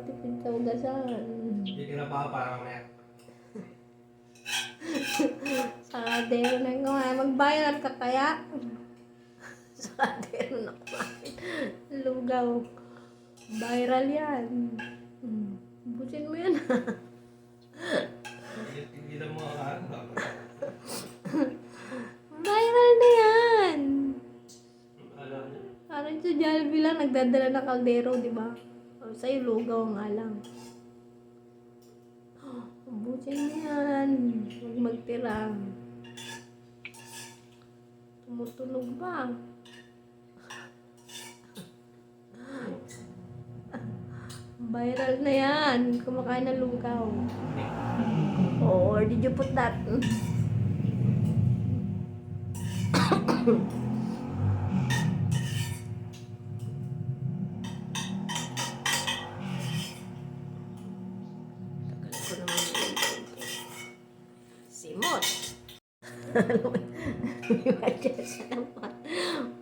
magtipid sa ugasan. Hindi ka na pa para mamaya. Sakadero na kumain. Mag-viral ka kaya? Sakadero na kumain. Lugaw. Viral yan. Busin mo yan. Hindi na mo ano. Viral na yan. Alam niya. Parang si Jalvi lang nagdadala ng kaldero, di ba? Sa'yo lugaw nga lang. Busin mo yan. Huwag magtira. Tumutunog ba? Viral na yan. Kumakain ng lugaw. Oh, or did you put that? Tagal ko naman yung simot.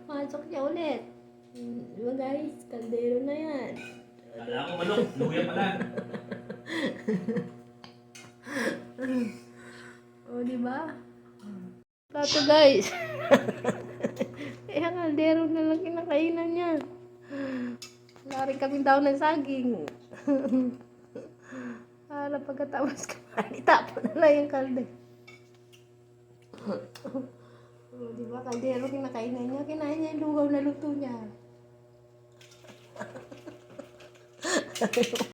Pasok niya ulit. Diba guys, kaldero na yan. Kala ko manok, luya pala. O, diba? Plato guys. Kaya kaldero na lang kinakainan niya. Wala rin kaming daw ng saging. Para pagkatapos kumain, itapon na lang yung kalde. O, diba? Kaldero kinakainan niya. Kinain niya yung lugaw na luto niya.